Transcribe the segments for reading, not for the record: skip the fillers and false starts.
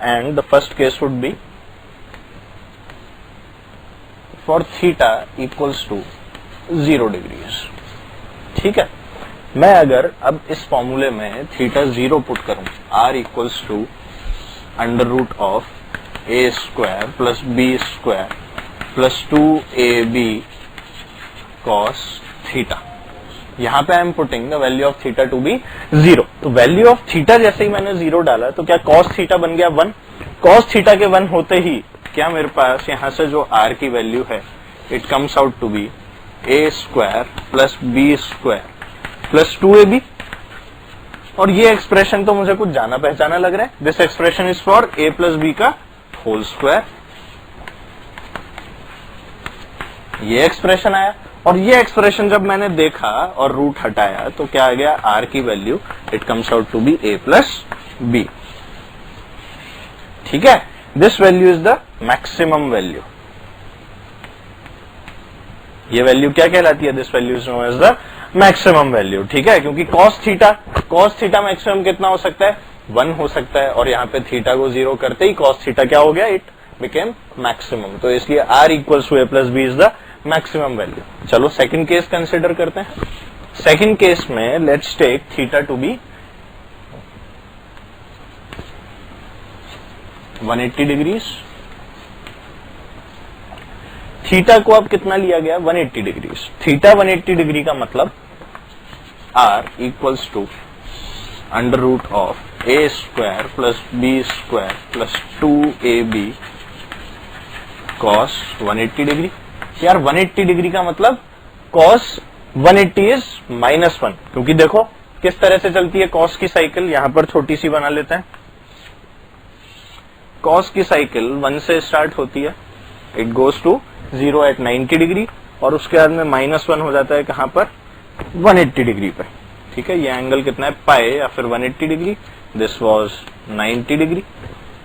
and the first case would be for theta equals to 0 degrees. ठीक है, मैं अगर अब इस फॉर्मूले में थीटा 0 पुट करूं, r equals to under root of a square plus b square plus 2ab cos theta, यहां पे I am putting the value of theta to be 0. तो वैल्यू ऑफ थीटा जैसे ही मैंने 0 डाला तो क्या cos थीटा बन गया 1. cos थीटा के 1 होते ही क्या मेरे पास यहां से जो r की वैल्यू है it comes out to be a square plus b square plus 2ab. और ये एक्सप्रेशन तो मुझे कुछ जाना पहचाना लग रहा है. This expression is for a plus b का होल स्क्वायर. ये एक्सप्रेशन आया और ये एक्सप्रेशन जब मैंने देखा और रूट हटाया तो क्या आ गया, r की value it comes out to be a plus b. ठीक है, this value is the maximum value. ये वैल्यू क्या कहलाती है, this value is known as the maximum value. ठीक है, क्योंकि cos थीटा मैक्सिमम कितना हो सकता है, 1 हो सकता है. और यहाँ पे थीटा को 0 करते ही cos थीटा क्या हो गया, इट बिकेम मैक्सिमम. तो इसलिए r equals to a plus b is the maximum value. चलो सेकंड केस कंसिडर करते हैं. सेकंड केस में let's take theta to be 180 degrees. Theta को अब कितना लिया गया, 180 डिग्रीज. थीटा 180 डिग्री का मतलब r equals to under root of a square plus b square plus 2ab cos 180 degree. यार 180 डिग्री का मतलब cos 180 इज -1, क्योंकि देखो किस तरह से चलती है cos की साइकिल. यहां पर छोटी सी बना लेते हैं. cos की साइकिल 1 से स्टार्ट होती है, it goes to 0 at 90 degree और उसके बाद में -1 हो जाता है कहां पर, 180 डिग्री पे. ठीक है, ये एंगल कितना है, पाई या फिर 180 डिग्री. This was 90 degree.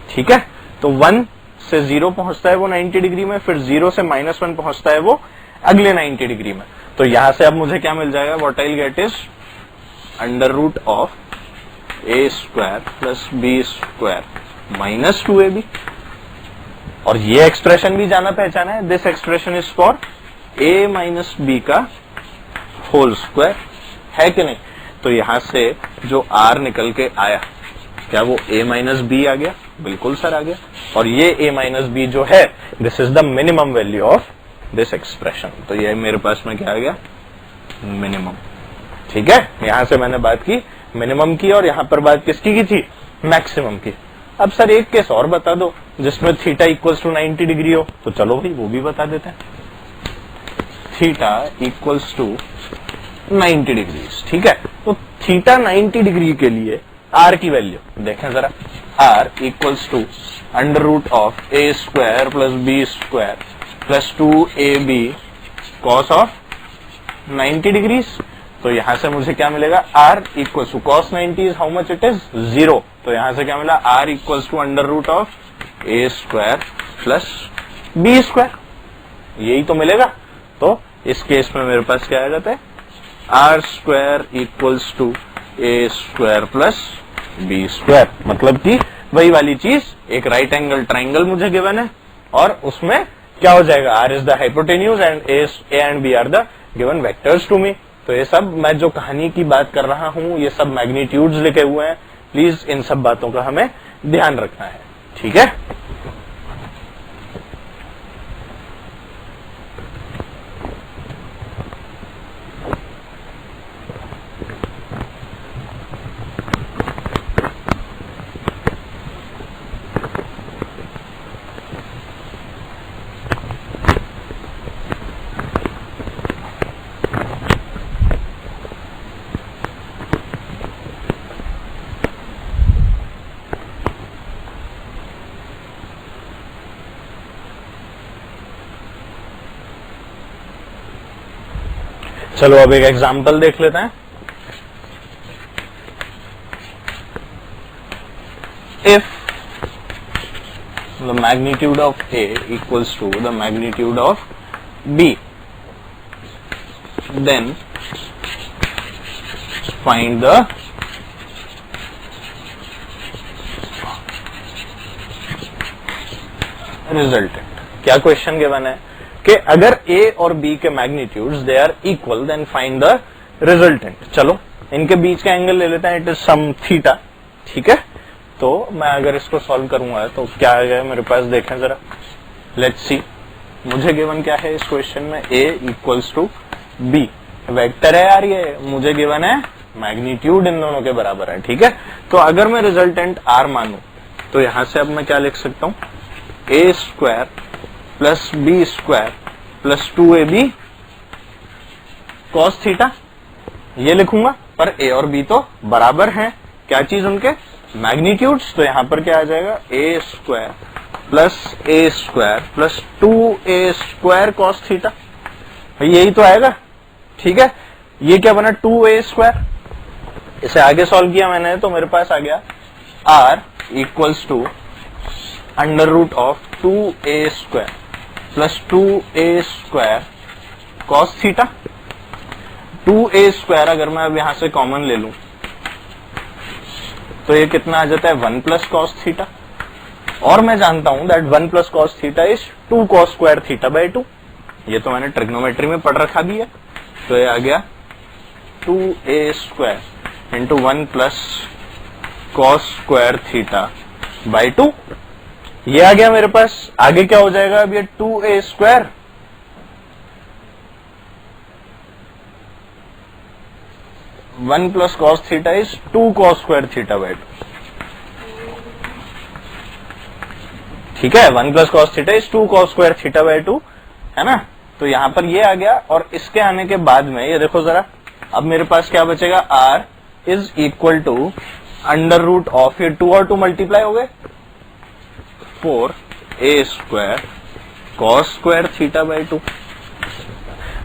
ठीक है, तो 1 से 0 पहुंचता है वो 90 डिग्री में, फिर 0 से -1 पहुंचता है वो अगले 90 डिग्री में. तो यहां से अब मुझे क्या मिल जाएगा, what I will get is under root of a square plus b square minus 2ab. और ये एक्सप्रेशन भी जाना पहचाना है. This expression is for a minus b का होल स्क्वायर, है कि नहीं. तो यहां से जो r निकल के आया, क्या वो a माइनस बी आ गया, बिल्कुल सर आ गया. और ये a माइनस बी जो है, this is the minimum value of this expression. तो ये मेरे पास में क्या आ गया, मिनिमम. ठीक है, यहां से मैंने बात की मिनिमम की और यहां पर बात किसकी की थी, मैक्सिमम की. अब सर एक केस और बता दो जिसमें थीटा इक्वल्स टू 90 डिग्री हो, तो चलो भाई वो भी बता देते हैं. Theta equals to 90 degrees. ठीक है, तो थीटा 90 डिग्री के लिए r की वैल्यू देखें जरा. r equals to under root of a square plus b square plus 2ab cos of 90 degrees. तो यहां से मुझे क्या मिलेगा, r equals to cos 90 is how much, it is 0. तो यहां से क्या मिला, r equals to under root of a square plus b square. यही तो मिलेगा. तो इस केस में मेरे पास क्या आ जाता है, r square equals to a square plus b square. मतलब कि वही वाली चीज, एक राइट एंगल ट्राइंगल मुझे गिवन है और उसमें क्या हो जाएगा, r is the hypotenuse and a and b are the given vectors to me. तो ये सब मैं जो कहानी की बात कर रहा हूं, ये सब मैग्नीट्यूड्स लिखे हुए हैं. प्लीज इन सब बातों का हमें ध्यान रखना है. ठीक है, चलो अब एक एग्जाम्पल देख लेते हैं. If the magnitude of A equals to the magnitude of B, then find the resultant. क्या क्वेश्चन गिवन है कि अगर ए और बी के magnitudes they are equal then find the resultant. चलो इनके बीच का एंगल ले लेते हैं, इट इज सम थीटा। ठीक है, तो मैं अगर इसको सॉल्व करूंगा तो क्या आ गया मेरे पास, देखें जरा, लेट्स सी। मुझे गिवन क्या है इस क्वेश्चन में, ए इक्वल्स टू बी, वेक्टर है यार ये, मुझे गिवन है मैग्नीट्यूड इन दोनों के बराबर है। ठीक है, तो अगर मैं रिजल्टेंट आर मानू तो यहां से अब मैं क्या लिख सकता हूं, a square plus b square plus 2ab cos theta, ये लिखूंगा। पर ए और बी तो बराबर हैं, क्या चीज उनके, मैग्नीट्यूड्स। तो यहां पर क्या आ जाएगा, a square plus 2a square cos theta, यही तो आएगा। ठीक है, ये क्या बना, 2a स्क्वायर। इसे आगे सॉल्व किया मैंने तो मेरे पास आ गया r equals to under root of 2a square plus 2a square cos theta. 2a square अगर मैं अब यहां से कॉमन ले लूं तो ये कितना आ जाता है, 1 प्लस कॉस थीटा। और मैं जानता हूं that 1 plus cos theta is 2 cos square theta by 2। ये तो मैंने ट्रिग्नोमेट्री में पढ़ रखा भी है। तो ये आ गया 2a square into 1 plus cos square theta by 2, ये आ गया मेरे पास। आगे क्या हो जाएगा अब, ये 2a square one plus cos theta is 2 cos square theta by 2। ठीक है, 1 plus cos theta is 2 cos square theta by 2, है ना। तो यहां पर ये आ गया, और इसके आने के बाद में ये देखो जरा, अब मेरे पास क्या बचेगा, R is equal to under root of, ये 2 और 2 मल्टीप्लाई हो गए, 4a square cos square theta by 2।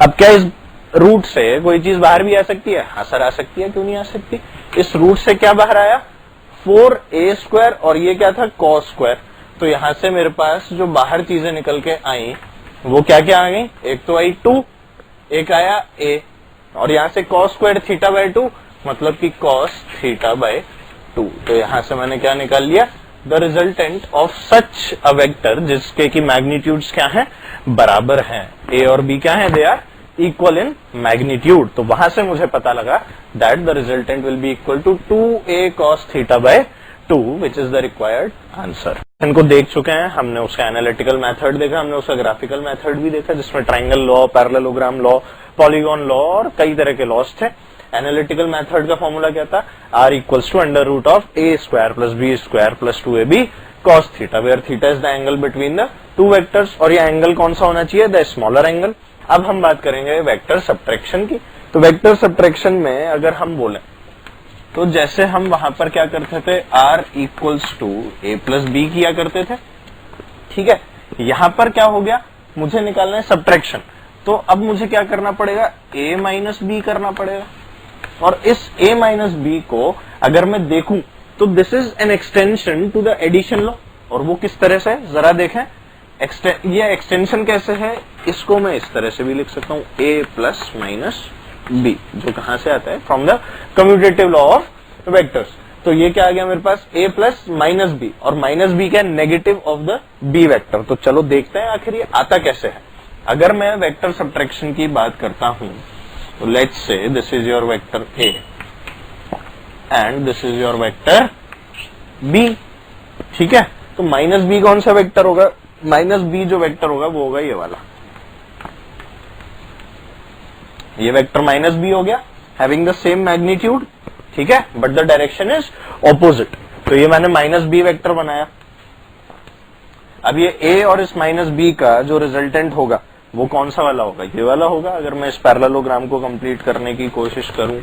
अब क्या इस रूट से कोई चीज बाहर भी आ सकती है, हाँ सर आ सकती है, क्यों नहीं आ सकती। इस रूट से क्या बाहर आया, 4a स्क्वायर, और ये क्या था, कॉस स्क्वायर। तो यहां से मेरे पास जो बाहर चीजें निकल के आई वो क्या क्या आ गई, एक तो आई 2, एक आया a, और यहां से कॉस स्क्वायर थीटा बाय 2 मतलब कि कॉस थीटा बाय 2। तो यहां से मैंने क्या निकाल लिया, the resultant of such a vector जिसके की मैग्नीट्यूड्स क्या हैं, बराबर हैं। ए और बी क्या है, they are equal in magnitude. तो वहां से मुझे पता लगा that the resultant will be equal to 2a cos theta by 2 which is the required answer. इनको देख चुके हैं, हमने उसका एनालिटिकल मेथड देखा, हमने उसका ग्राफिकल मेथड भी देखा जिसमें triangle law, parallelogram law, polygon law और कई तरह के लॉस थे। एनालिटिकल मेथड का फॉर्मूला क्या था, r equals to under root of a square plus b square plus 2ab cos theta, where theta is the angle between the two vectors, और ये एंगल कौन सा होना चाहिए, द स्मॉलर एंगल। अब हम बात करेंगे वेक्टर सब्ट्रैक्शन की। तो वेक्टर सब्ट्रैक्शन में अगर हम बोले तो जैसे हम वहां पर क्या करते थे, r equals to a plus B किया करते थे। ठीक है, यहां पर क्या हो गया, मुझे निकालना है सब्ट्रैक्शन। तो अब मुझे क्या करना पड़ेगा, a माइनस बी करना पड़ेगा। और इस a माइनस बी को अगर मैं देखूं तो this is an extension to the addition law. और वो किस तरह से, जरा देखें, ये एक्सटेंशन कैसे है, इसको मैं इस तरह से भी लिख सकता हूं, a प्लस माइनस बी, जो कहां से आता है, from the commutative law of vectors. तो ये क्या आ गया मेरे पास, a प्लस माइनस बी, और माइनस बी क्या, negative of the B vector. तो चलो देखते हैं आखिर ये आता कैसे है। अगर मैं वेक्टर सब्ट्रैक्शन की बात करता हूं तो let's say this is your vector a and this is your vector b। ठीक है, तो माइनस बी कौन सा वेक्टर होगा, माइनस बी जो वेक्टर होगा वो होगा ये वाला, ये वेक्टर माइनस बी हो गया, हैविंग द सेम मैग्नीट्यूड। ठीक है, but the direction is opposite. तो ये मैंने माइनस बी वेक्टर बनाया। अब ये a और इस माइनस बी का जो रिजल्टेंट होगा वो कौन सा वाला होगा, ये वाला होगा। अगर मैं इस पैरेललोग्राम को कंप्लीट करने की कोशिश करूं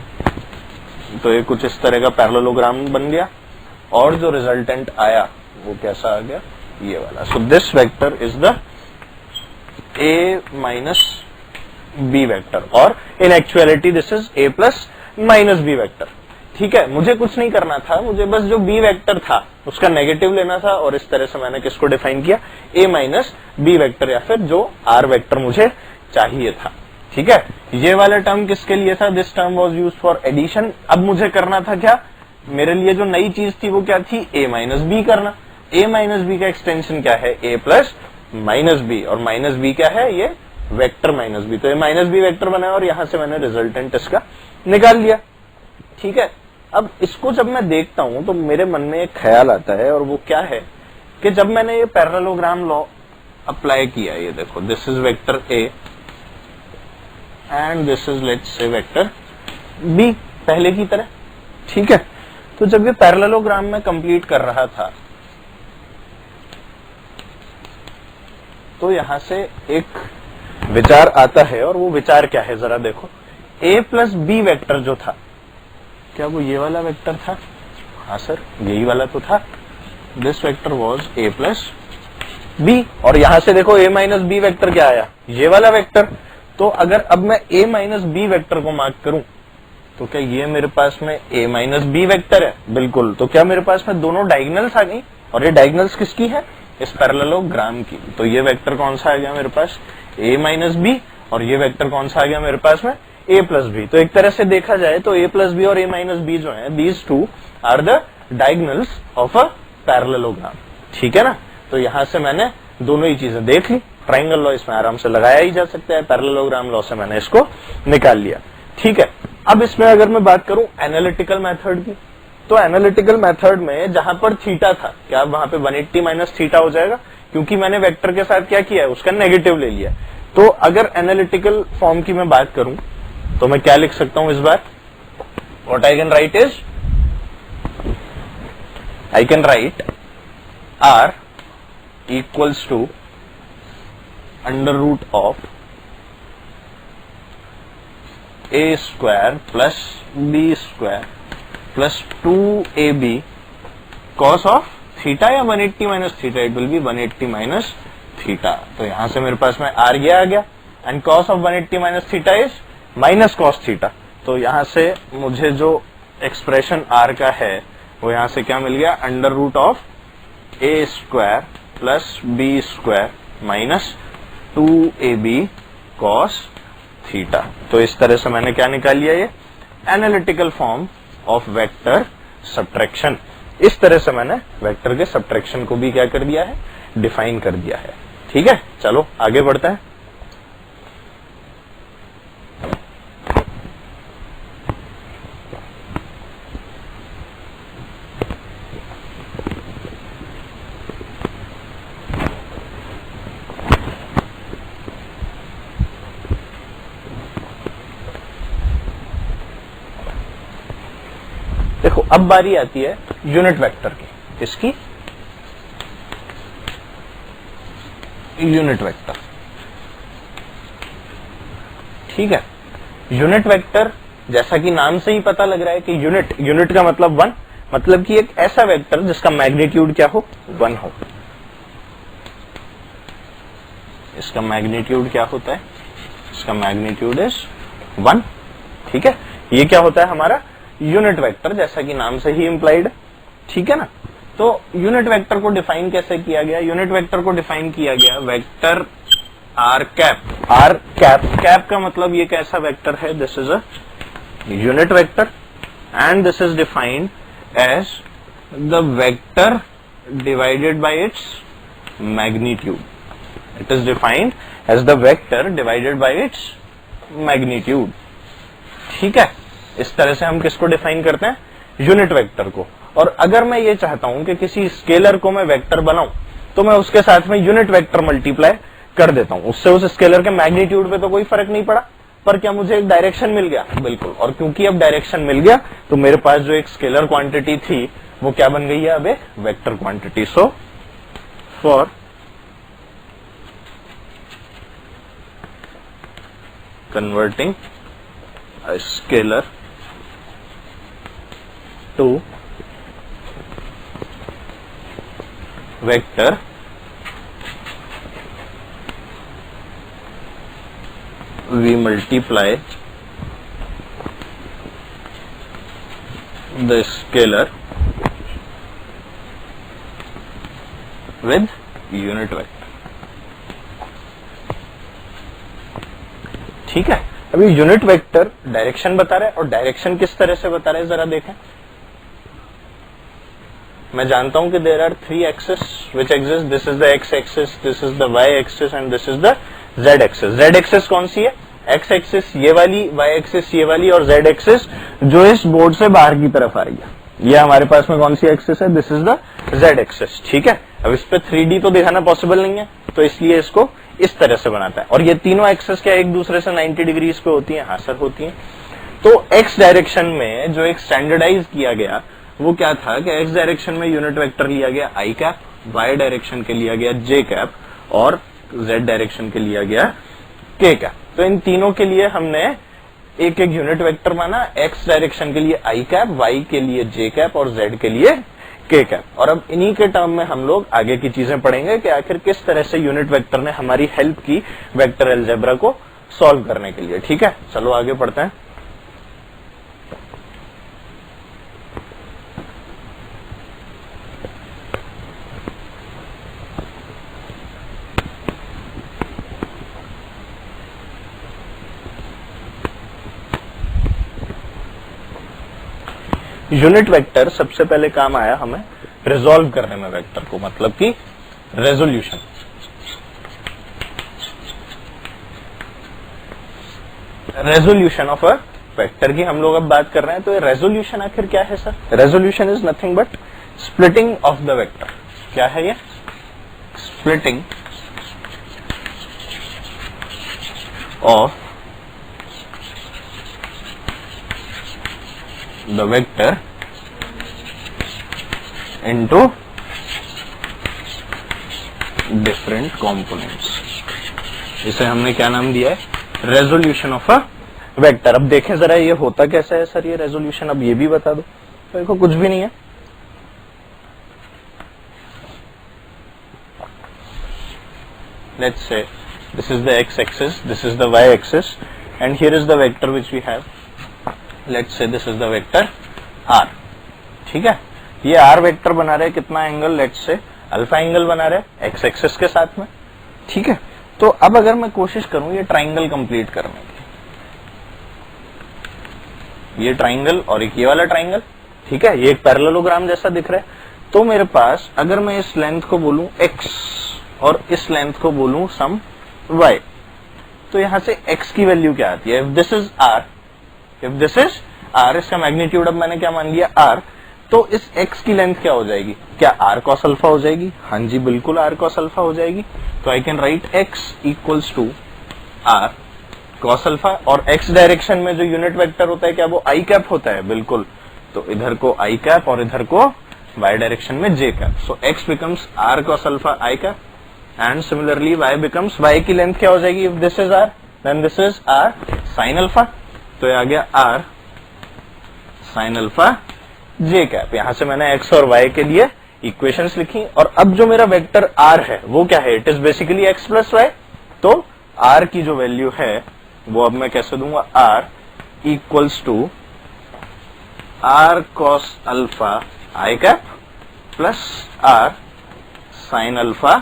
तो ये कुछ इस तरह का पैरेललोग्राम बन गया, और जो रिजल्टेंट आया वो कैसा आ गया, ये वाला। So this vector is the a minus b vector, और in actuality this is a plus minus b vector. ठीक है, मुझे कुछ नहीं करना था, मुझे बस जो बी वेक्टर था उसका नेगेटिव लेना था, और इस तरह से मैंने किसको डिफाइन किया, a माइनस बी वेक्टर, या फिर जो r वेक्टर मुझे चाहिए था। ठीक है, ये वाला टर्म किसके लिए था, this term was used for addition. अब मुझे करना था क्या, मेरे लिए जो नई चीज थी वो क्या थी, a माइनस बी करना। a माइनस बी का एक्सटेंशन क्या है, a प्लस माइनस बी, और माइनस बी क्या है, ये वेक्टर माइनस बी, तो ये माइनस बी वेक्टर बना है और यहां से मैंने रिजल्टेंट इसका निकाल लिया। ठीक है, अब इसको जब मैं देखता हूं तो मेरे मन में एक ख्याल आता है, और वो क्या है कि जब मैंने ये पैरेललोग्राम लॉ अप्लाई किया, ये देखो this is vector A and this is let's say vector B, पहले की तरह। ठीक है, तो जब ये पैरेललोग्राम में कंप्लीट कर रहा था तो यहां से एक विचार आता है, और वो विचार क्या है जरा देखो। a प्लस बी वेक्टर जो था, क्या वो ये वाला वेक्टर था? हाँ सर, यही वाला तो था। This vector was a plus B, और यहां से देखो a माइनस बी वेक्टर क्या आया, ये वाला वेक्टर। तो अगर अब मैं a माइनस बी वेक्टर को मार्क करूं तो क्या ये मेरे पास में a माइनस बी वेक्टर है? बिल्कुल। तो क्या मेरे पास में दोनों डायगोनल्स आ गई, और ये डायगोनल्स किसकी है? इस पैरेललोग्राम की। तो ये वेक्टर कौन सा आ गया मेरे पास? a माइनस बी, और ये वेक्टर कौन सा आ गया मेरे पास में? a plus B. तो एक तरह से देखा जाए तो a प्लस बी और a माइनस बी जो है, these two are the diagonals of a parallelogram. ठीक है ना, तो यहां से मैंने दोनों ही चीजें देख ली। ट्राइंगल लॉ इसमें आराम से लगाया ही जा सकता है, पैरेललोग्राम लॉ से मैंने इसको निकाल लिया। ठीक है, अब इसमें अगर मैं बात करूं एनालिटिकल मेथड की, तो एनालिटिकल मेथड में जहां पर थीटा था, क्या वहां पे 180 माइनस थीटा हो जाएगा? क्योंकि मैंने वेक्टर के साथ क्या किया है, उसका नेगेटिव ले लिया। तो अगर एनालिटिकल फॉर्म की मैं बात करूं तो मैं क्या लिख सकता हूं इस बार? What I can write is, I can write r equals to under root of a square plus b square plus 2ab cos of theta, या 180 minus theta, it will be 180 minus theta. तो यहां से मेरे पास में r ये आ गया, and cos of 180 minus theta is minus cos theta. तो यहां से मुझे जो एक्सप्रेशन r का है वो यहां से क्या मिल गया? Under root of a square plus b square minus 2ab cos theta. तो इस तरह से मैंने क्या निकाल लिया? ये analytical form of vector subtraction. इस तरह से मैंने वेक्टर के सब्ट्रैक्शन को भी क्या कर दिया है? डिफाइन कर दिया है। ठीक है, चलो आगे बढ़ते हैं। देखो अब बारी आती है यूनिट वेक्टर की, इसकी यूनिट वेक्टर। ठीक है, यूनिट वेक्टर जैसा कि नाम से ही पता लग रहा है कि यूनिट, यूनिट का मतलब 1, मतलब कि एक ऐसा वेक्टर जिसका मैग्नीट्यूड क्या हो? 1 हो। इसका मैग्नीट्यूड क्या होता है? इसका मैग्नीट्यूड इज 1। ठीक है, ये क्या होता है? हमारा यूनिट वेक्टर, जैसा कि नाम से ही इंप्लाइड। ठीक है ना, तो यूनिट वेक्टर को डिफाइन कैसे किया गया? यूनिट वेक्टर को डिफाइन किया गया vector R cap. R cap, cap का मतलब ये कैसा वेक्टर है? This is a unit vector and this is defined as the vector divided by its magnitude. It is defined as the vector divided by its magnitude. ठीक है, इस तरह से हम किसको डिफाइन करते हैं? यूनिट वेक्टर को। और अगर मैं ये चाहता हूं कि किसी स्केलर को मैं वेक्टर बनाऊं तो मैं उसके साथ में यूनिट वेक्टर मल्टीप्लाई कर देता हूं, उससे उस स्केलर के मैग्नीट्यूड पे तो कोई फर्क नहीं पड़ा, पर क्या मुझे एक डायरेक्शन मिल गया? बिल्कुल। और क्योंकि अब डायरेक्शन मिल गया तो मेरे पास जो एक स्केलर क्वांटिटी थी वो क्या बन गई है? अब एक vector quantity. So for converting a scalar to vector, we multiply the scalar with unit vector। ठीक है, अभी यूनिट वेक्टर डायरेक्शन बता रहा है, और डायरेक्शन किस तरह से बता रहा है जरा देखें। मैं जानता हूं कि there are 3 axes which exist, this is the X axis, this is the Y axis and this is the Z axis. Z axis कौन सी है? एक्स एक्सिस ये वाली, वाई एक्सिस ये वाली, और जेड एक्सिस जो इस बोर्ड से बाहर की तरफ आ रही है, ये हमारे पास में कौन सी एक्सिस है? This is the Z axis. ठीक है, अब इस पे 3D तो दिखाना पॉसिबल नहीं है, तो इसलिए इसको इस तरह से बनाता है। और ये तीनों एक्सिस क्या एक दूसरे से 90 डिग्रीज पे होती है? हाँ सर होती है। तो एक्स डायरेक्शन में जो एक स्टैंडर्डाइज किया गया वो क्या था कि एक्स डायरेक्शन में यूनिट वेक्टर लिया गया आई कैप, वाई डायरेक्शन के लिया गया जे कैप, और जेड डायरेक्शन के लिया गया के कैप। तो इन तीनों के लिए हमने एक एक यूनिट वेक्टर माना, एक्स डायरेक्शन के लिए आई कैप, वाई के लिए जे कैप और जेड के लिए के कैप। और अब इन्हीं के टर्म में हम लोग आगे की चीजें पढ़ेंगे कि आखिर किस तरह से यूनिट वेक्टर ने हमारी हेल्प की वेक्टर अलजेब्रा को सॉल्व करने के लिए। ठीक है, चलो आगे पढ़ते हैं। यूनिट वेक्टर सबसे पहले काम आया हमें रिजॉल्व करने में वेक्टर को, मतलब कि resolution. Resolution of a vector की हम लोग अब बात कर रहे हैं। तो रेजोल्यूशन आखिर क्या है sir? Resolution is nothing but splitting of the vector. क्या है ये? Splitting of the vector into different components। इसे हमने क्या नाम दिया है? Resolution of a vector. अब देखें जरा ये होता कैसा है सर ये रेजोल्यूशन, अब ये भी बता दो। तो देखो कुछ भी नहीं है, let's say this is the x axis, this is the y axis and here is the vector which we have, let's say this is the vector r। ठीक है, ये r वेक्टर बना रहे कितना angle? Let's say alpha angle बना रहे x axis के साथ में। ठीक है, तो अब अगर मैं कोशिश करूं ये ट्राइंगल कंप्लीट करने की, ये ट्राइंगल और एक ये वाला ट्राइंगल, ठीक है, ये एक पैरेललोग्राम जैसा दिख रहा है। तो मेरे पास अगर मैं इस लेंथ को बोलूं x और इस लेंथ को बोलूं सम y, तो यहां से x की वैल्यू क्या आती है? If this is r, if this is r, इसका मैग्नीट्यूड अब मैंने क्या मान लिया? r। तो इस x की लेंथ क्या हो जाएगी? क्या r cos अल्फा हो जाएगी? हाँ जी बिल्कुल r cos अल्फा हो जाएगी। तो I can write x equals to r cos alpha. और x डायरेक्शन में जो यूनिट वेक्टर होता है क्या वो i कैप होता है? बिल्कुल। तो इधर को i कैप और इधर को y डायरेक्शन में j cap. So x becomes r cos alpha i cap and similarly y becomes, y की लेंथ क्या हो जाएगी? If this is r then this is r sin alpha. तो ये आ गया r sin alpha j cap. यहां से मैंने x और y के लिए इक्वेशंस लिखी। और अब जो मेरा वेक्टर r है वो क्या है? It is basically x plus y। तो r की जो वैल्यू है वो अब मैं कैसे दूंगा? r equals to r cos alpha i cap plus r sin alpha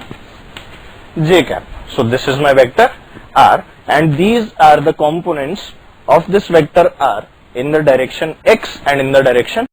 j cap. So this is my vector r and these are the components of this vector r in the direction x and in the direction।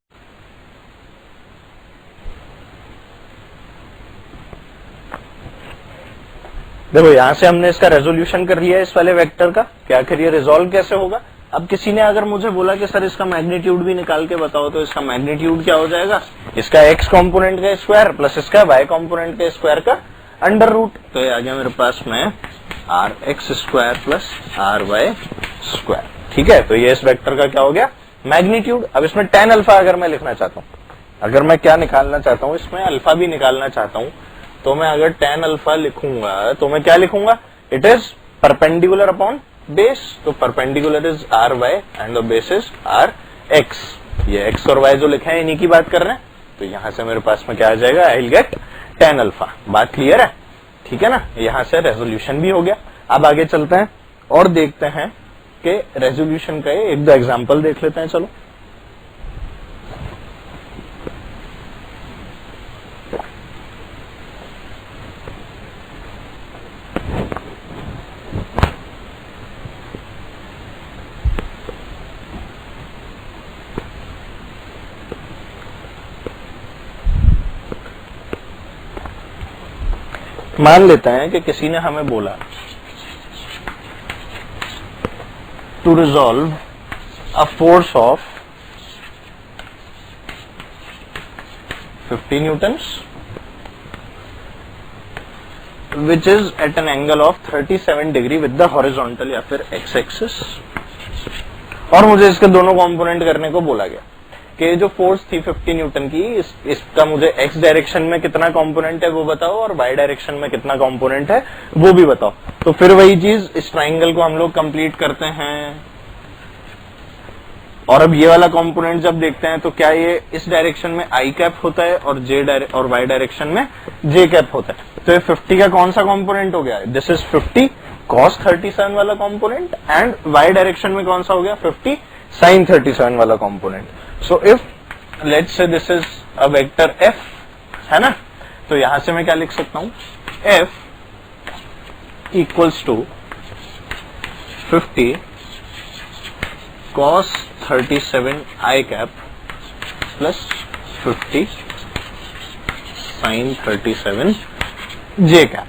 देखो यहां से हमने इसका resolution कर लिया है इस वाले वेक्टर का, कि आखिर ये रिजॉल्व कैसे होगा। अब किसी ने अगर मुझे बोला कि सर इसका मैग्नीट्यूड भी निकाल के बताओ, तो इसका मैग्नीट्यूड क्या हो जाएगा? इसका x कंपोनेंट का स्क्वायर प्लस इसका y कंपोनेंट के स्क्वायर का अंडर रूट। तो ये आ गया मेरे पास में R X square plus R Y square. ठीक है, तो ये इस वेक्टर का क्या हो गया? मैग्नीट्यूड। अब इसमें tan अल्फा अगर मैं लिखना चाहता हूं, अगर मैं क्या निकालना चाहता हूं, इसमें अल्फा भी निकालना चाहता हूं, तो मैं अगर tan अल्फा लिखूंगा तो मैं क्या लिखूंगा? It is perpendicular upon base. तो perpendicular is R Y and the base is R X. ये x और y जो लिखा है इन्हीं की बात कर रहे हैं। तो यहां से मेरे पास में क्या आ जाएगा? आई विल गेट tan अल्फा। बात क्लियर है? ठीक है ना, यहां से रेजोल्यूशन भी हो गया। अब आगे चलते हैं और देखते हैं कि रेजोल्यूशन का एक दो एग्जांपल देख लेते हैं। चलो मान लेते हैं कि किसी ने हमें बोला to resolve a force of 50 newtons which is at an angle of 37 degree with the horizontal या फिर x एक्सिस, और मुझे इसके दोनों कंपोनेंट करने को बोला गया कि जो फोर्स थी 50 न्यूटन की इसका मुझे x डायरेक्शन में कितना कंपोनेंट है वो बताओ और y डायरेक्शन में कितना कंपोनेंट है वो भी बताओ। तो फिर वही चीज इस ट्राइंगल को हम लोग कंप्लीट करते हैं, और अब ये वाला कंपोनेंट जब देखते हैं तो क्या ये इस डायरेक्शन में आई कैप होता है और और वाई डायरेक्शन में जे कैप होता है। तो ये 50 का कौन सा कंपोनेंट हो गया, दिस इज 50 cos 37 वाला कंपोनेंट, एंड वाई डायरेक्शन में कौन सा हो गया 50 sin 37 वाला component. So if let's say this is a vector f, है ना, तो यहां से मैं क्या लिख सकता हूं, f equals to 50 cos 37 i cap plus 50 sin 37 j cap.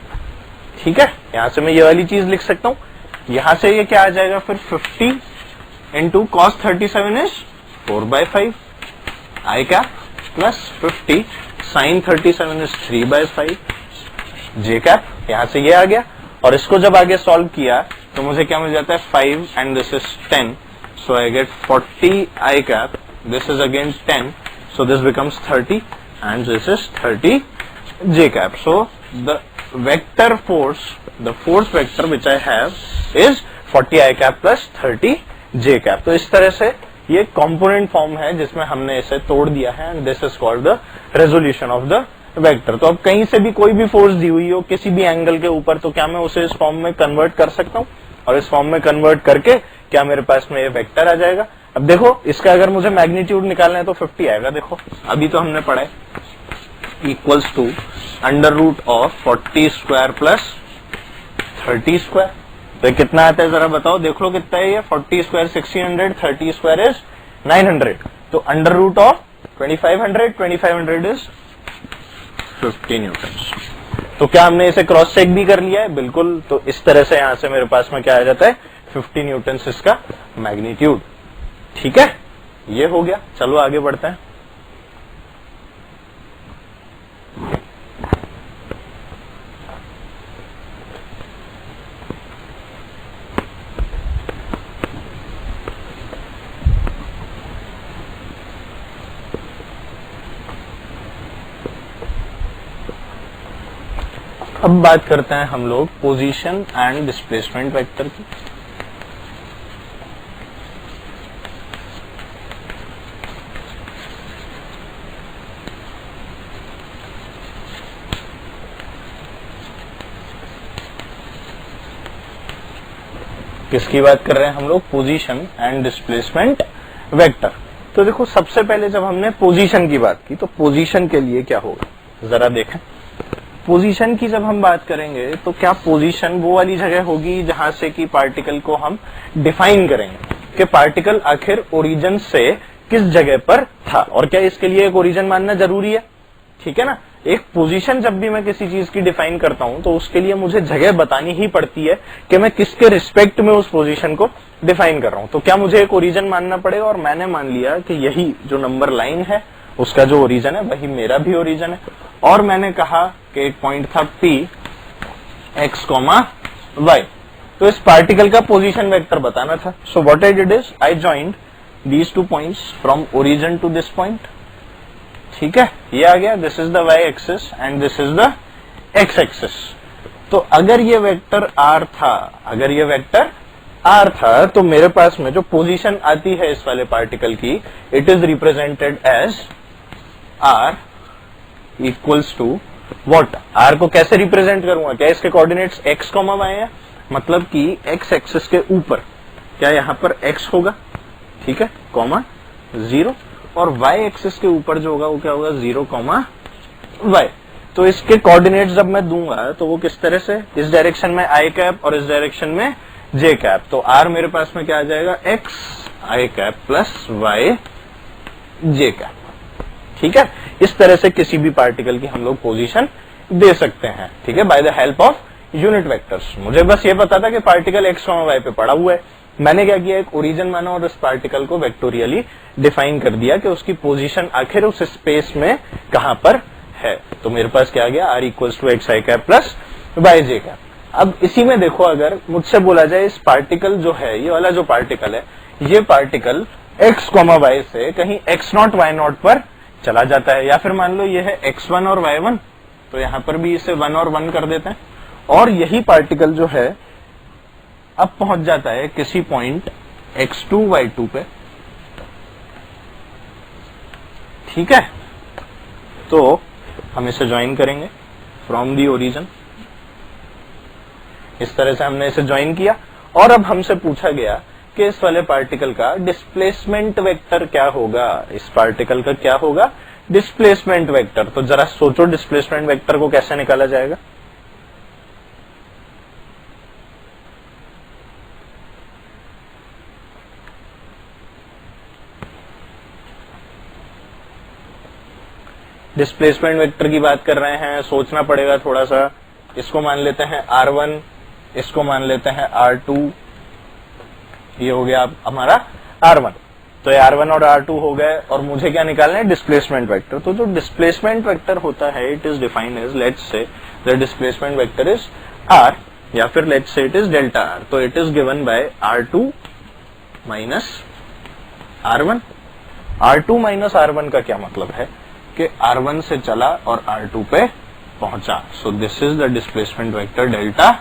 ठीक है, यहां से मैं ये वाली चीज लिख सकता हूं। यहां से ये क्या आ जाएगा फिर 50 into cos 37 is 4/5 I cap plus 50 sine 37 is 3/5 J cap. यहां से ये आ गया, और इसको जब आगे सॉल्व किया तो मुझे क्या मिल जाता है 5 and this is 10, so I get 40 I cap, this is again 10, so this becomes 30 and this is 30 J cap. So the vector force, the force vector which I have is 40 I cap plus 30 J cap. तो इस तरह से ये component form है जिसमें हमने इसे तोड़ दिया है, and this is called the resolution of the vector. तो अब कहीं से भी कोई भी फोर्स दी हुई हो किसी भी एंगल के ऊपर, तो क्या मैं उसे इस फॉर्म में कन्वर्ट कर सकता हूं, और इस फॉर्म में कन्वर्ट करके क्या मेरे पास में ये वेक्टर आ जाएगा। अब देखो इसका अगर मुझे मैग्नीट्यूड निकालना है तो 50 आएगा। देखो अभी तो हमने पढ़ा है equals to under root of 40 square plus 30 square. तो ये कितना आता है जरा बताओ, देख लो कितना है ये, 40 स्क्वायर 1600, 30 स्क्वायर इज 900, तो under root of 2500 is 50 newton. तो क्या हमने इसे क्रॉस चेक भी कर लिया है, बिल्कुल। तो इस तरह से यहां से मेरे पास में क्या आ जाता है 50 न्यूटन इसका मैग्नीट्यूड। ठीक है, ये हो गया। चलो आगे बढ़ते हैं। अब बात करते हैं हम लोग पोजीशन एंड डिस्प्लेसमेंट वेक्टर की। किसकी बात कर रहे हैं हम लोग, पोजीशन एंड डिस्प्लेसमेंट वेक्टर। तो देखो सबसे पहले जब हमने पोजीशन की बात की तो पोजीशन के लिए क्या होगा जरा देखें। पोजीशन की जब हम बात करेंगे तो क्या पोजीशन वो वाली जगह होगी जहां से कि पार्टिकल को हम डिफाइन करेंगे कि पार्टिकल आखिर ओरिजिन से किस जगह पर था, और क्या इसके लिए एक ओरिजिन मानना जरूरी है। ठीक है ना, एक पोजीशन जब भी मैं किसी चीज की डिफाइन करता हूं तो उसके लिए मुझे जगह बतानी ही पड़ती है कि मैं किसके रिस्पेक्ट में उस पोजीशन को डिफाइन कर रहा हूं। तो क्या मुझे एक ओरिजिन मानना पड़ेगा, और मैंने मान लिया कि यही जो नंबर लाइन है उसका जो ओरिजिन है वही मेरा भी ओरिजिन है, और मैंने कहा कि एक पॉइंट था P x, y। तो इस पार्टिकल का पोजीशन वेक्टर बताना था। So what I did is I joined these two points from origin to this point. ठीक है, ये आ गया, this is the y axis and this is the x axis. तो अगर ये वेक्टर r था, अगर ये वेक्टर r था, तो मेरे पास में जो पोजीशन आती है इस वाले पार्टिकल की, it is represented as r equals to what. r को कैसे रिप्रेजेंट करूंगा, क्या इसके कोऑर्डिनेट्स x, y है, मतलब कि x एक्सिस के ऊपर क्या यहाँ पर x होगा, ठीक है, कॉमा 0, और y एक्सिस के ऊपर जो होगा वो क्या होगा 0, y। तो इसके कोऑर्डिनेट्स जब मैं दूंगा तो वो किस तरह से, इस डायरेक्शन में i कैप और इस डायरेक्शन में j कैप। तो r मेरे पास में क्या आ जाएगा x i cap plus y j cap. ठीक है, इस तरह से किसी भी पार्टिकल की हम लोग पोजीशन दे सकते हैं, ठीक है, by the help of unit vectors. मुझे बस ये पता था कि पार्टिकल एक्स वाई पे पड़ा हुआ है, मैंने क्या किया, एक ओरिजिन माना और उस पार्टिकल को वेक्टोरियली डिफाइन कर दिया कि उसकी पोजीशन आखिर उस स्पेस में कहां पर है। तो मेरे पास क्या आ गया, R equals to X I cap plus Y J cap. अब इसी में देखो, अगर मुझसे बोला जाए इस पार्टिकल जो है, ये वाला जो पार्टिकल है, ये पार्टिकल एक्स कॉमा वाई से कहीं एक्स नॉट वाई नॉट पर चला जाता है, या फिर मान लो ये है x1 और y1, तो यहां पर भी इसे 1 और 1 कर देते हैं, और यही पार्टिकल जो है अब पहुंच जाता है किसी पॉइंट x2 y2 पे, ठीक है। तो हम इसे ज्वाइन करेंगे फ्रॉम दी ओरिजिन, इस तरह से हमने इसे ज्वाइन किया, और अब हमसे पूछा गया कि इस वाले पार्टिकल का डिस्प्लेसमेंट वेक्टर क्या होगा, इस पार्टिकल का क्या होगा डिस्प्लेसमेंट वेक्टर। तो जरा सोचो डिस्प्लेसमेंट वेक्टर को कैसे निकाला जाएगा। डिस्प्लेसमेंट वेक्टर की बात कर रहे हैं, सोचना पड़ेगा थोड़ा सा। इसको मान लेते हैं R1, इसको मान लेते हैं R2, ये हो गया हमारा R1। तो ये R1 और R2 हो गए, और मुझे क्या निकालना है, डिस्प्लेसमेंट वेक्टर। तो जो डिस्प्लेसमेंट वेक्टर होता है, it is defined as, let's say the displacement vector is R, या फिर let's say it is delta R। तो it is given by R2 minus R1। R2 minus R1 का क्या मतलब है कि R1 से चला और R2 पे पहुंचा, सो this is the displacement vector delta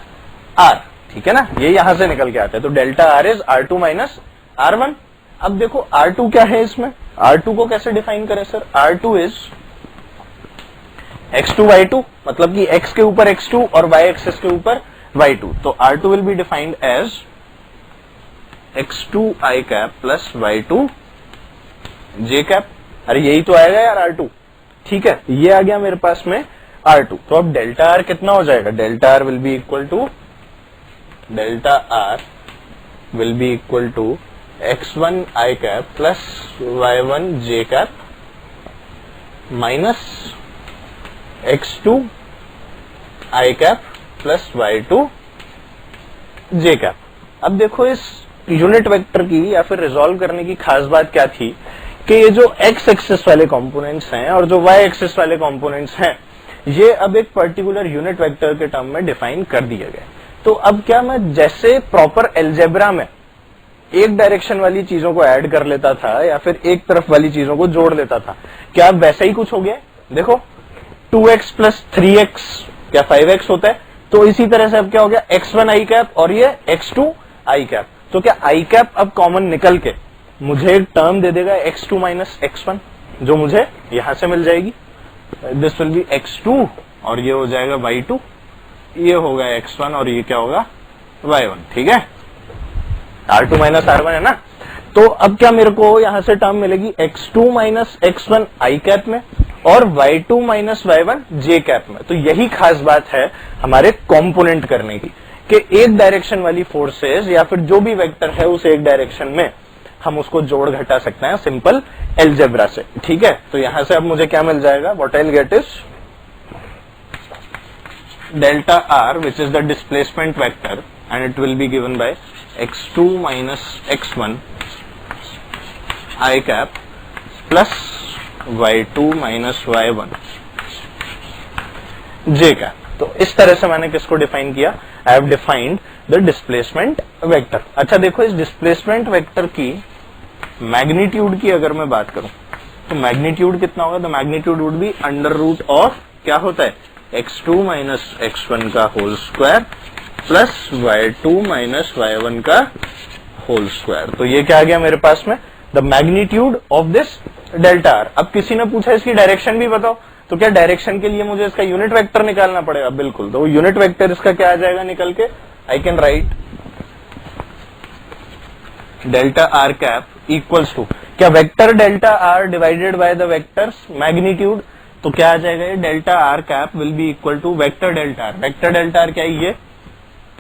R, ठीक है ना, ये यहां से निकल के आता है। तो delta R is R2 minus R1। अब देखो R2 क्या है इसमें, R2 को कैसे डिफाइन करें sir, R2 is x2 y2, मतलब कि x के ऊपर x2 और y एक्सिस के ऊपर y2। तो R2 will be defined as x2 i cap plus y2 j cap. अरे यही तो आएगा यार R2, ठीक है, ये आ गया मेरे पास में R2। तो अब डेल्टा R कितना हो जाएगा, delta R will be equal to, delta R will be equal to x1 i cap plus y1 j cap minus x2 i cap plus y2 j cap. अब देखो इस यूनिट वेक्टर की या फिर resolve करने की खास बात क्या थी कि ये जो x एक्सिस वाले कंपोनेंट्स हैं और जो y एक्सिस वाले कंपोनेंट्स हैं, ये अब एक पर्टिकुलर यूनिट वेक्टर के टर्म में डिफाइन कर दिए गए। तो अब क्या मैं जैसे प्रॉपर एल्जेब्रा में एक डायरेक्शन वाली चीजों को ऐड कर लेता था या फिर एक तरफ वाली चीजों को जोड़ लेता था, क्या अब वैसा ही कुछ हो गया। देखो 2x प्लस 3x क्या 5x होता है, तो इसी तरह से अब क्या हो गया, x1 i कैप और ये x2 i कैप। तो क्या i कैप अब कॉमन निकल के मुझे एक टर्म दे देगा x2 माइनस x1, जो मुझे यहां से मिल जाएगी, दिस विल बी x2 और ये हो जाएगा y2, ये होगा x1 और ये क्या होगा y1, ठीक है। R2 माइनस R1 है ना। तो अब क्या मेरे को यहां से टर्म मिलेगी x2 minus x1 i cap में और y2 minus y1 j cap में। तो यही खास बात है हमारे कंपोनेंट करने की कि एक डायरेक्शन वाली फोर्सेस या फिर जो भी वेक्टर है उस एक डायरेक्शन में हम उसको जोड़ घटा सकते हैं सिंपल एल्जेब्रा से, ठीक है। तो यहां से अब मुझे क्या मिल जाएगा, what I will get is delta R which is the displacement vector and it will be given by x2 minus x1 i cap plus y2 minus y1 j cap। तो इस तरह से मैंने किसको डिफाइन किया, I have defined the displacement vector. अच्छा देखो इस डिस्प्लेसमेंट वेक्टर की मैग्नीट्यूड की अगर मैं बात करूं तो मैग्नीट्यूड कितना होगा, the magnitude would be under root of क्या होता है x2 माइनस x1 का whole square plus y2 minus y1 का होल स्क्वायर। तो ये क्या आ गया मेरे पास में, the magnitude of this delta R। अब किसी ने पूछा इसकी डायरेक्शन भी बताओ, तो क्या डायरेक्शन के लिए मुझे इसका यूनिट वेक्टर निकालना पड़ेगा, बिल्कुल। तो यूनिट वेक्टर इसका क्या आ जाएगा निकल के, I can write delta R cap equals to क्या vector delta R divided by the vector's magnitude. तो क्या आ जाएगा ये delta R cap will be equal to vector delta R। Vector delta R क्या है, ये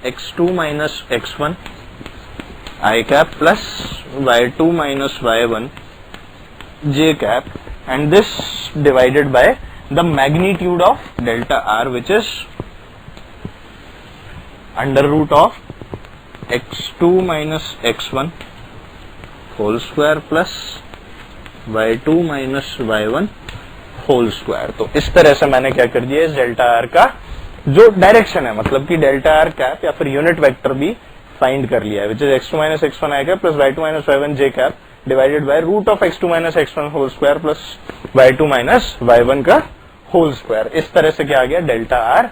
x2 minus x1 i cap plus y2 minus y1 j cap and this divided by the magnitude of delta R which is under root of x2 minus x1 whole square plus y2 minus y1 whole square. तो इस तरह से मैंने क्या कर दिया, इस delta R का जो डायरेक्शन है, मतलब कि डेल्टा आर कैप या फिर यूनिट वेक्टर भी फाइंड कर लिया है, which is x2 minus x1 I cap plus y2 minus y1 j cap divided by root of x2 minus x1 whole square plus y2 minus y1 का whole square. इस तरह से क्या आ गया, डेल्टा आर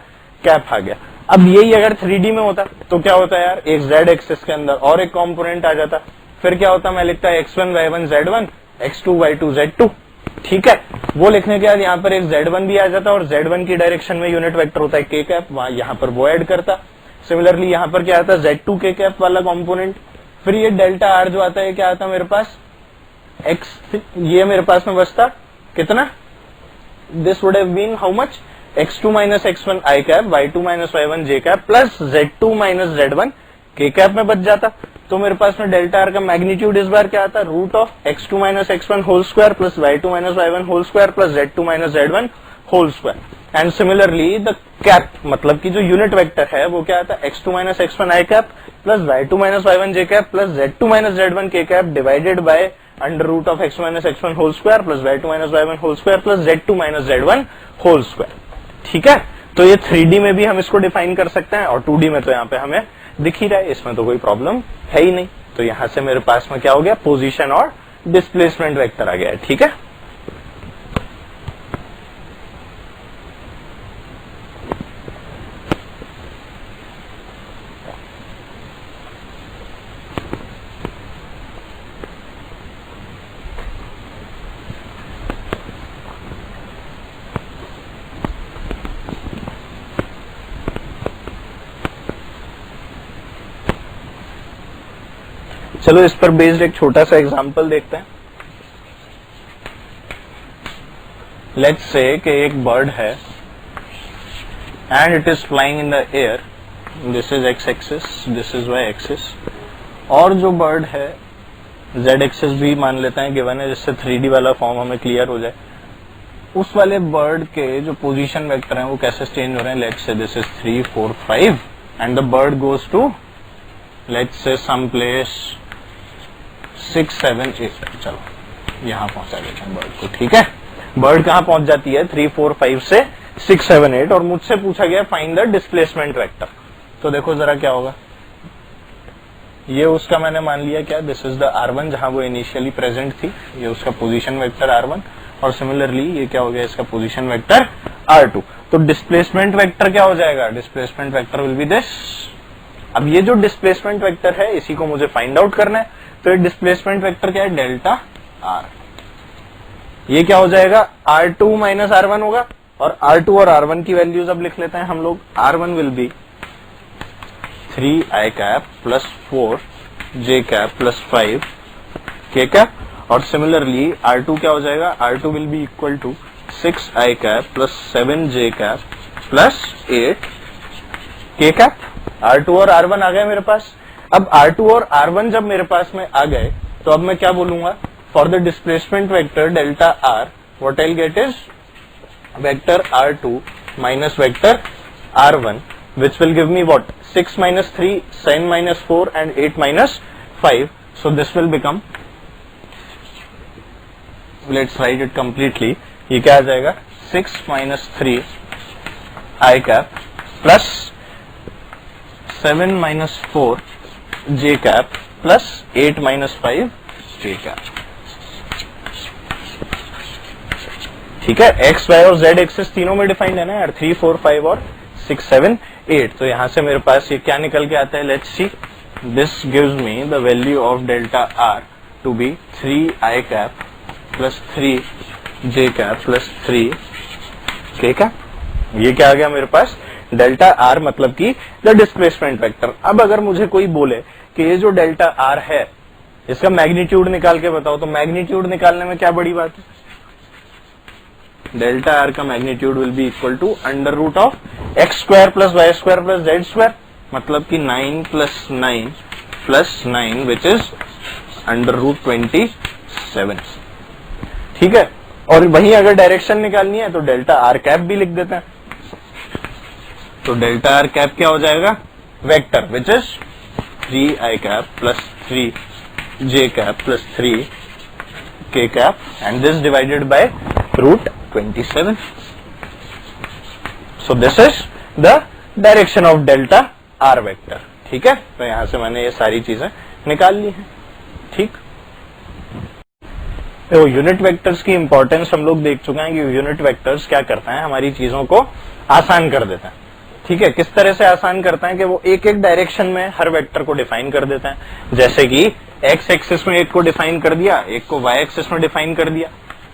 कैप आ गया। अब यही अगर 3D में होता तो क्या होता है यार, एक z एक्सिस के अंदर और एक कंपोनेंट आ जाता, फिर क्या होता, मैं लिखता x1 y1 z1 x2 y2 z2, ठीक है। वो लिखने के बाद यहाँ पर एक z1 भी आ जाता और z1 की डायरेक्शन में यूनिट वेक्टर होता है k कैप, वहां यहाँ पर वो ऐड करता। सिमिलरली यहाँ पर क्या आता है, z2 k कैप वाला कंपोनेंट। फिर ये डेल्टा आर जो आता है क्या आता है मेरे पास, x, ये मेरे पास में बचता कितना, this would have been how much, x2 minus x1 I cap y2 minus y1 j cap plus z2 minus z1 k cap में बच जाता। तो मेरे पास में डेल्टा आर का मैग्नीट्यूड इस बार क्या आता, root of x2 minus x1 whole square plus y2 minus y1 whole square plus z2 minus z1 whole square. And similarly the cap, मतलब कि जो यूनिट वेक्टर है वो क्या आता है, x2 minus x1 I cap plus y2 minus y1 j cap plus z2 minus z1 k cap divided by under root of x minus x1 whole square plus y2 minus y1 whole square plus z2 minus z1 whole square, ठीक है। तो ये 3D में भी हम इसको define कर सकते हैं और 2D में तो यहाँ पे हमें दिख ही रहा है, इसमें तो कोई प्रॉब्लम है ही नहीं। तो यहां से मेरे पास में क्या हो गया, पोजीशन और डिस्प्लेसमेंट वेक्टर आ गया है, ठीक है। चलो इस पर बेस्ड एक छोटा सा एग्जांपल देखते हैं। लेट्स से कि एक बर्ड है and it is flying in the air, this is X axis, this is Y axis, और जो बर्ड है जेड एक्सिस भी मान लेते हैं गिवन है, जिससे 3D वाला फॉर्म हमें क्लियर हो जाए। उस वाले बर्ड के जो पोजीशन वेक्टर हैं वो कैसे चेंज हो रहे हैं, let's say this is 3 4 5 and the bird goes to let's say some place 6 7 8, चलो यहां पहुंचा देते हैं बर्ड को, ठीक है। बर्ड कहां पहुंच जाती है, 3 4 5 से 6 7 8, और मुझसे पूछा गया फाइंड द डिस्प्लेसमेंट वेक्टर। तो देखो जरा क्या होगा, ये उसका मैंने मान लिया क्या, दिस इज द r1 जहां वो इनिशियली प्रेजेंट थी, ये उसका पोजीशन वेक्टर r1, और सिमिलरली ये क्या हो गया, इसका पोजीशन वेक्टर r2। तो डिस्प्लेसमेंट वेक्टर क्या हो जाएगा, displacement vector will be this. अब ये जो डिस्प्लेसमेंट वेक्टर है इसी को मुझे फाइंड आउट करना है, तो ये डिस्प्लेसमेंट वेक्टर क्या है, डेल्टा आर। ये क्या हो जाएगा, r2 माइनस r1 होगा, और r2 और r1 की वैल्यूज अब लिख लेते हैं हम लोग। r1 will be 3 i cap plus 4 j cap plus 5 k cap, और सिमिलरली r2 क्या हो जाएगा, r2 will be equal to 6 i cap plus 7 j cap plus 8 k cap. r2 और r1 आ गए मेरे पास। अब r2 और r1 जब मेरे पास में आ गए तो अब मैं क्या बोलूंगा, for the displacement vector delta R what I get is vector r2 minus vector r1 which will give me what, 6 minus 3 7 minus 4 and 8 minus 5. So this will become, let's write it completely, ये क्या आ जाएगा, 6 minus 3 i cap plus 7 minus 4 j cap plus 8 minus 5 j cap, ठीक है। x y और z axis तीनों में defined है ना यार, 3 4 5 और 6 7 8। तो यहां से मेरे पास ये क्या निकल के आता है, let's see, this gives me the value of delta R to be 3 i cap plus 3 j cap plus 3 k cap। ये क्या आ गया मेरे पास, डेल्टा आर, मतलब कि द डिस्प्लेसमेंट वेक्टर। अब अगर मुझे कोई बोले कि ये जो डेल्टा आर है इसका मैग्नीट्यूड निकाल के बताओ, तो मैग्नीट्यूड निकालने में क्या बड़ी बात है, डेल्टा आर का magnitude will be equal to under root of X square plus Y square plus Z square, मतलब कि 9 plus 9 plus 9 which is under root 27, ठीक है। और वहीं अगर डायरेक्शन निकालनी है तो डेल्टा आर कैप भी लिख देते हैं। तो डेल्टा आर कैप क्या हो जाएगा, vector which is 3 I cap plus 3 J cap plus 3 K cap and this divided by root 27। So this is the direction of delta R vector. ठीक है, तो यहां से मैंने ये सारी चीजें निकाल ली हैं। ठीक, तो यूनिट वेक्टर्स की इंपॉर्टेंस हम लोग देख चुके हैं कि यूनिट वेक्टर्स क्या करते हैं, हमारी चीजों को आसान कर देते हैं। ठीक है, किस तरह से आसान करते हैं कि वो एक एक डायरेक्शन में हर वेक्टर को डिफाइन कर देते हैं। जैसे कि एक्स एक्सिस में एक को डिफाइन कर दिया, एक को वाई एक्सिस में डिफाइन कर दिया।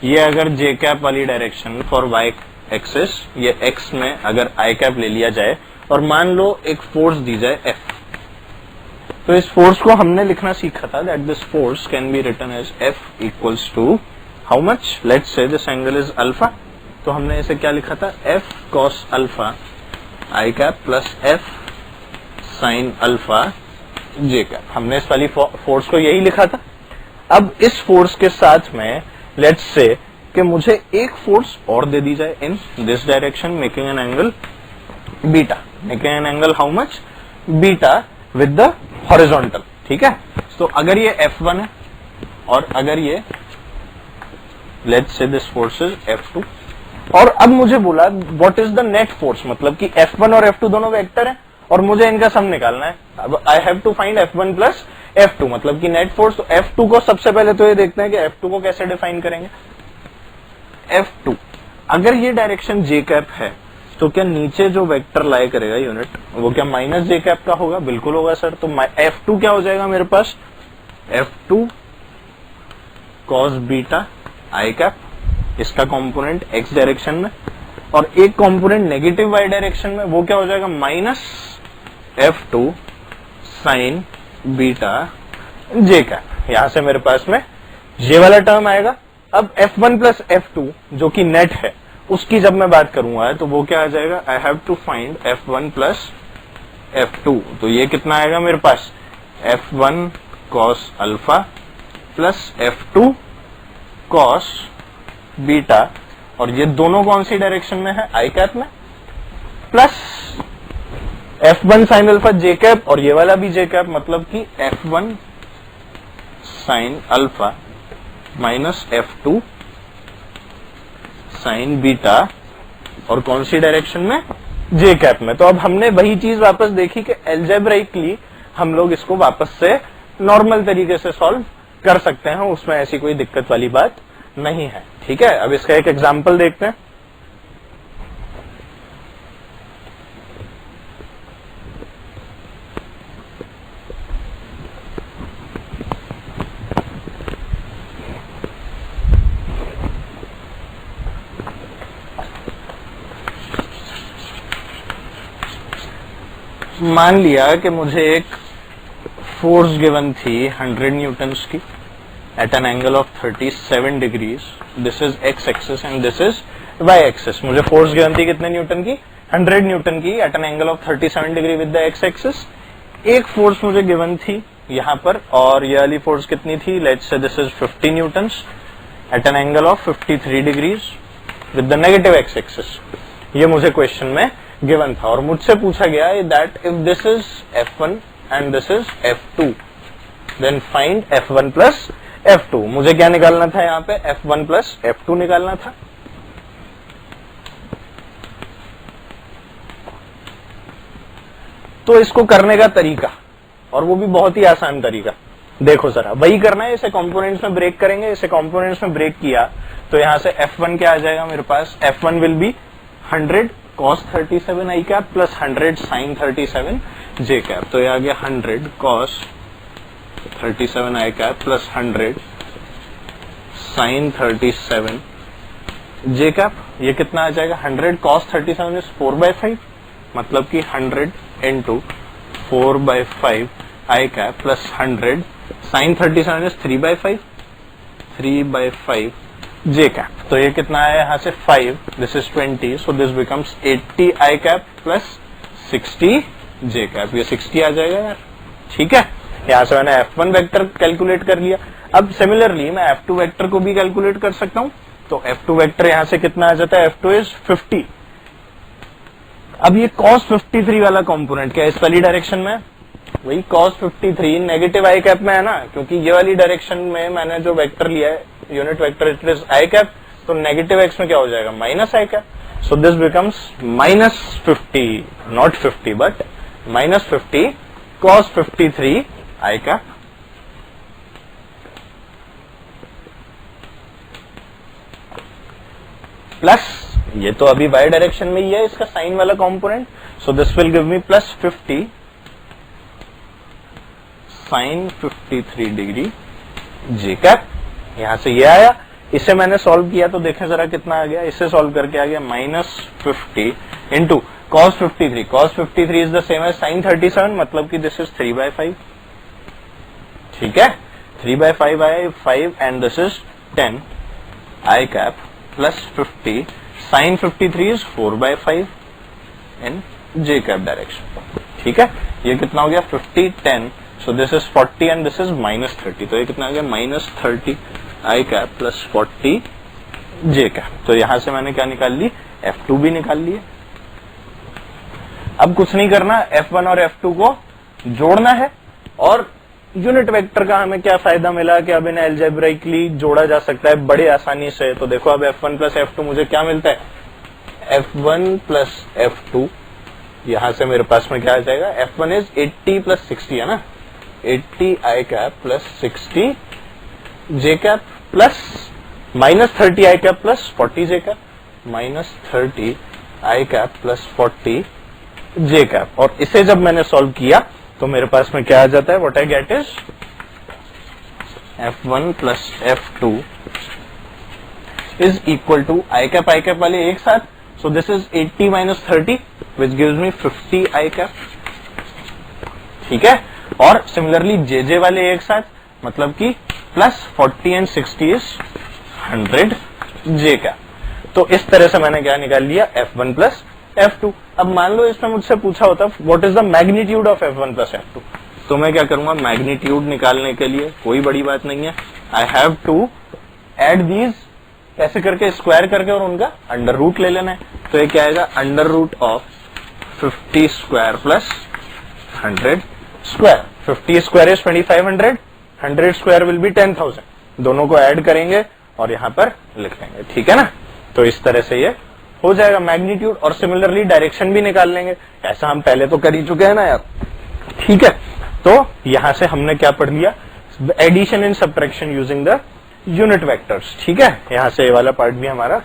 ये अगर जे कैप वाली डायरेक्शन फॉर वाई एक्सिस, ये एक्स में अगर आई कैप ले लिया जाए और मान लो एक फोर्स दी जाए एफ, तो इस फोर्स को हमने लिखना सीखा था that this force can be written as F equals to how much, let's say this angle is alpha. तो हमने इसे क्या लिखा था, F cos alpha I cap plus F sine alpha J cap. हमने इस वाली फोर्स को यही लिखा था। अब इस फोर्स के साथ में लेट्स से कि मुझे एक फोर्स और दे दी जाए in this direction making an angle beta, making an angle how much, beta with the horizontal. ठीक है, तो अगर ये F1 है और अगर ये let's say this force is F2, और अब मुझे बोला what is the net force, मतलब कि F1 और F2 दोनों वेक्टर हैं और मुझे इनका सम निकालना है। अब I have to find F1 plus F2 मतलब कि नेट फोर्स। तो F2 को सबसे पहले तो ये देखते हैं कि F2 को कैसे डिफाइन करेंगे। F2 अगर ये डायरेक्शन जे कैप है तो क्या नीचे जो वेक्टर लाई करेगा यूनिट वो क्या माइनस जे कैप का होगा, बिल्कुल होगा सर। तो F2 क्या हो जाएगा मेरे पास, F2 cos बीटा आई कैप, इसका कंपोनेंट x डायरेक्शन में, और एक कंपोनेंट नेगेटिव y डायरेक्शन में, वो क्या हो जाएगा माइनस F2 साइन बीटा जे कैप। यहां से मेरे पास में ये वाला टर्म आएगा। अब F1 प्लस F2 जो कि नेट है उसकी जब मैं बात करूंगा तो वो क्या आ जाएगा, I have to find F1 plus F2। तो ये कितना आएगा मेरे पास, F1 cos alpha plus F2 cos beta, और ये दोनों कौन सी डायरेक्शन में है, आई कैप में, plus F1 sine alpha J cap और ये वाला भी जे कैप, मतलब कि F1 sine alpha minus F2 sine beta, और कौन सी डायरेक्शन में, जे कैप में। तो अब हमने वही चीज वापस देखी कि एल्जेब्राइकली हम लोग इसको वापस से नॉर्मल तरीके से सॉल्व कर सकते हैं, उसमें ऐसी कोई दिक्कत वाली बात नहीं है। ठीक है, अब इसका एक एग्जांपल देखते हैं। मान लिया कि मुझे एक फोर्स गिवन थी 100 न्यूटन्स की at an angle of 37 degrees, this is X axis and this is Y axis. मुझे फोर्स गिवन थी कितने न्यूटन की, 100 न्यूटन की at an angle of 37 degree with the X axis. एक फोर्स मुझे given थी यहां पर, और ये वाली फोर्स कितनी थी, let's say this is 50 newtons at an angle of 53 degrees with the negative X axis. ये मुझे क्वेश्चन में गिवन था और मुझसे पूछा गया that if this is F1 and this is F2 then find F1 plus F2। मुझे क्या निकालना था यहाँ पे, F1 प्लस F2 निकालना था। तो इसको करने का तरीका, और वो भी बहुत ही आसान तरीका, देखो जरा वही करना है। इसे कंपोनेंट्स में ब्रेक करेंगे, इसे कंपोनेंट्स में ब्रेक किया तो यहां से F1 क्या आ जाएगा मेरे पास, F1 will be 100 cos 37 I cap plus 100 sin 37 J cap. तो ये आ गया 100 cos 37 आई कैप प्लस 100 sin 37 जे कैप। ये कितना आ जाएगा, 100 cos 37 इज 4/5, मतलब कि 100 into 4/5 I cap plus 100 sin 37 is 3/5, 3/5 J cap. तो ये कितना आया यहाँ से 5, this is 20, so this becomes 80 I cap plus 60 J cap. ये 60 आ जाएगा यार। ठीक है, यहाँ से मैंने F1 वेक्टर कैलकुलेट कर लिया। अब सिमिलरली मैं F2 वेक्टर को भी कैलकुलेट कर सकता हूँ। तो F2 वेक्टर यहां से कितना आ जाता है, F2 इज 50। अब ये cos 53 वाला कंपोनेंट क्या इस वाली डायरेक्शन में, वही cos 53 नेगेटिव आई कैप में है ना, क्योंकि ये वाली डायरेक्शन में मैंने जो वेक्टर लिया है unit vector it is I cap, तो नेगेटिव एक्स में क्या हो जाएगा, minus I cap. So this becomes -50, not 50 but -50 cos 53 I cap plus ये तो अभी y डायरेक्शन में ही है इसका साइन वाला component, so this will give me +50 sin 53 degree J cap. यहां से ये आया, इसे मैंने सॉल्व किया तो देखें जरा कितना आ गया, इसे सॉल्व करके आ गया -50 into cos 53। cos 53 is the same as sin 37, मतलब कि दिस इज 3/5। ठीक है, 3/5 and this is 10 I cap plus 50 sin 53 is 4/5 in J cap direction. ठीक है, ये कितना हो गया 50 10, सो this is 40 and this is -30, तो ये कितना आ गया -30 आई कैप प्लस 40 जे कैप। तो यहां से मैंने क्या निकाल ली, F2 भी निकाल लिए। अब कुछ नहीं करना, F1 और F2 को जोड़ना है, और यूनिट वेक्टर का हमें क्या फायदा मिला कि अब इन्हें अलजेब्राइकली जोड़ा जा सकता है बड़े आसानी से। तो देखो अब F1 प्लस F2 मुझे क्या मिलता है, F1 प्लस F2, यहां से मेरे पास में क्या आ जाएगा, F1 इज 80 प्लस 60 है ना, 80 आई कैप प्लस 60 जे कैप प्लस -30 आई कैप प्लस 40 जे कैप, -30 आई कैप प्लस 40 जे कैप। और इसे जब मैंने सॉल्व किया तो मेरे पास में क्या आ जाता है, what I get is F1 plus F2 is equal to I cap वाले एक साथ, so this is 80 minus 30 which gives me 50 I cap. ठीक है, और सिमिलरली जे वाले एक साथ, मतलब कि plus 40 and 60 is 100 J cap. तो इस तरह से मैंने क्या निकाल लिया, F1 प्लस F2। अब मान लो इसमें मुझसे पूछा होता what is the magnitude of F1 plus F2, तो मैं क्या करूंगा, मैग्नीट्यूड निकालने के लिए कोई बड़ी बात नहीं है, I have to add these, ऐसे करके स्क्वायर करके और उनका अंडर रूट ले लेना है। तो ये क्या आएगा, under root of 50 square plus 100 square. 50 square is 2500, 100 square will be 10,000, दोनों को ऐड करेंगे और यहां पर लिख देंगे। ठीक है ना, तो इस तरह से ये हो जाएगा मैग्नीट्यूड, और सिमिलरली डायरेक्शन भी निकाल लेंगे, ऐसा हम पहले तो कर ही चुके हैं ना यार। ठीक है, तो यहां से हमने क्या पढ़ लिया, addition and subtraction using the unit vectors. ठीक है, यहां से ये वाला पार्ट भी हमारा